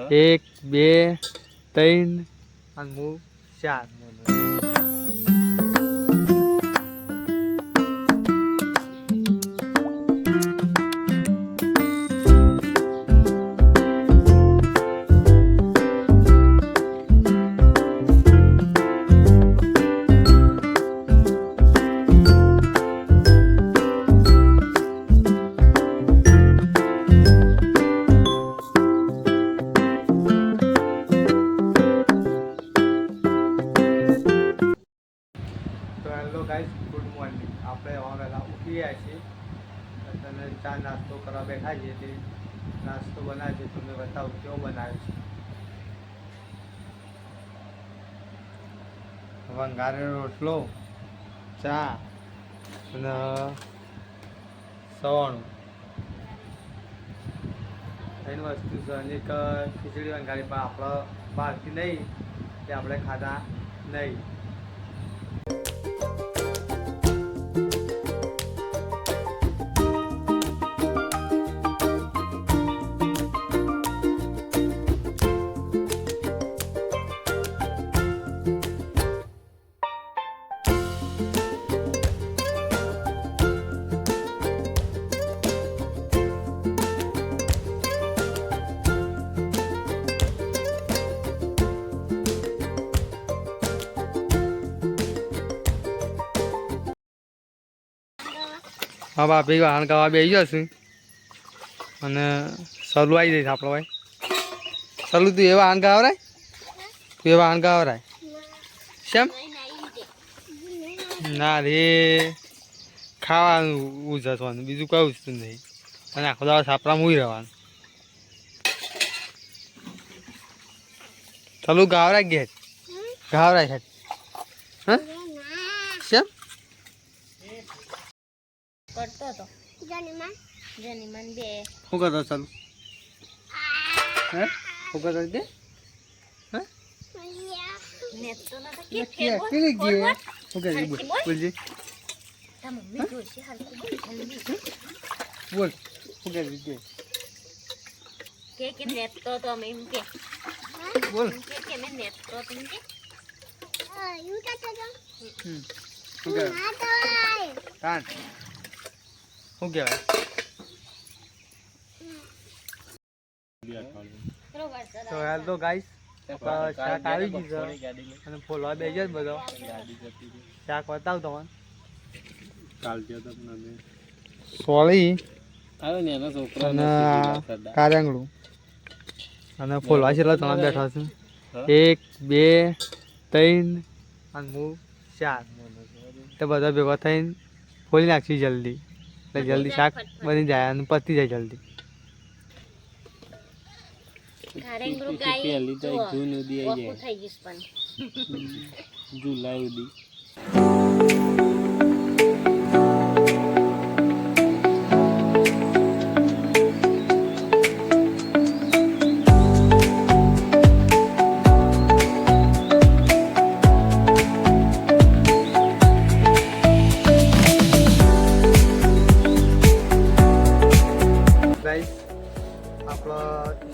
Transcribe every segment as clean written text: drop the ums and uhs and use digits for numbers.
1 2 3 અને હું 4. Hello guys, good morning. આપણે હવે વહેલા ઉઠી ગયા છીએ અને ચા નાસ્તો કરવા બેઠા છીએ. તે નાસ્તો બનાવે છે, તમને બતાવું કેવો બનાવે છે. વંગારેલો રોટલો, ચા અને સવાણું, 3 વસ્તુ છે. અને એક ખીચડી વંગારી, પણ આપણે બહારથી નહીં, તે આપણે ખાધા નહીં. હા બાપી, વાહન ગાવા બેસી જશું અને સલું આવી જઈશ આપણો ભાઈ. સલું તું એ વાહન ગાવરાય, તું એ વાહન ગાવરાય શેમ? ના રે, ખાવાનું ઉજવાનું, બીજું કઈ વસ્તુ નહીં. અને આખો દાડો સાપડામાં ઉઈ રહેવાનું. સલું ગાવરાય ઘેર, ગાવરાય છે. હા શેમ? કરતો તો જનીમાન બે શું કરતો ચાલુ? હે શું કરતો દે? હે ને તો ના કે કેલી ગયો? શું કરે બોલજી? તા મમ્મી જોશે હરકું બોલ શું કરે કે નેત તો અમે એમ કે બોલ કે મે નેત તો તું કે યુ કા તો શું કરે કાન શું કહેવાય? તો હાલ તો ગાઈસ શાક આવી ગયું છે અને ફોલવા બે જ બધો શાક બતાવ તમને. સોળી અને કારેંગળું અને ફોલવા છે એટલે તમે બેઠા છે. 1 2 3 અને હું 4. તો બધા ભેગા થઈને ફોલી નાખશું જલ્દી, એટલે જલ્દી શાક બની જાય અને પતી જાય જલ્દી. કારેંગળું ગાય જૂન ઉડી આવી જાય થઈ ગઈસ પણ જુલાઈ ઉડી.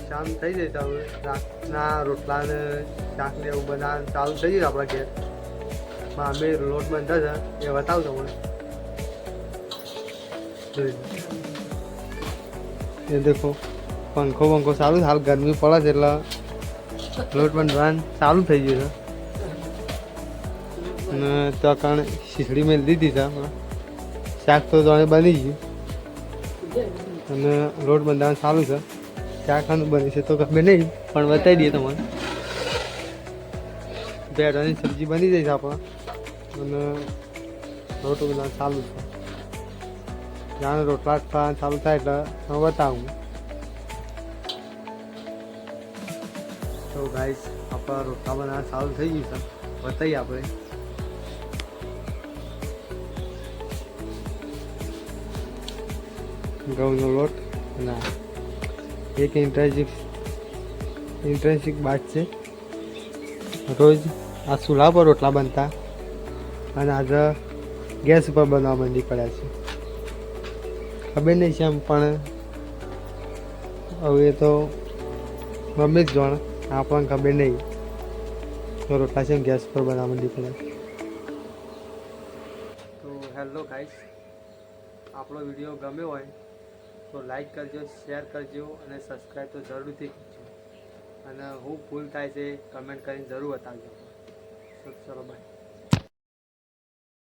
શામ થઈ જાય તો હવે રાતના રોટલા ને શાક ને એવું બનાવવાનું ચાલુ થઈ જાય આપણા ઘેર. અમે લોટ બંધા છે એ બતાવું તમને. એ દેખો પંખો ચાલુ છે. હાલ ગરમી પડે છે એટલે લોટ બંધવાનું ચાલુ થઈ ગયું છે. અને તો કારણે ખીચડી મેં દીધી છે. શાક તો જાણે બની ગયું અને લોટ બંધાવાનું ચાલુ છે. શાકનું બની છે તો ગમે નહીં, પણ બતાવી દઈએ તમને. ભેળાની સબ્જી બની જાય છે આપણે અને રોટલો બનાવવાનું ચાલુ છે. જાણે રોટલા ખાવાનું ચાલુ થાય એટલે હું બતાવું. તો ગાઈસ આપણા રોટલા બનાવવાનું ચાલુ થઈ ગયું છે, બતાવીએ આપણે. ઘઉંનો લોટ ના એક ઇન્ટરેસ્ટિંગ વાત છે. રોજ આ ચૂલા પર રોટલા બનતા અને આજે ગેસ ઉપર બનવા માંડી પડ્યા છે. ખબર નહીં છે એમ, પણ હવે તો મમ્મી જ જાણે, આપણને ખબર નહીં. તો રોટલા છે ગેસ પર બનાવવા માંડી પડે. તો હેલો ગાઈસ, આપણો વિડીયો ગમ્યો હોય તો લાઈક કરજો, શેર કરજો અને સબસ્ક્રાઈબ તો જરૂરથી કરજો. અને હું ભૂલ થાય છે કમેન્ટ કરીને જરૂર બતાવજો. ચલો બાય.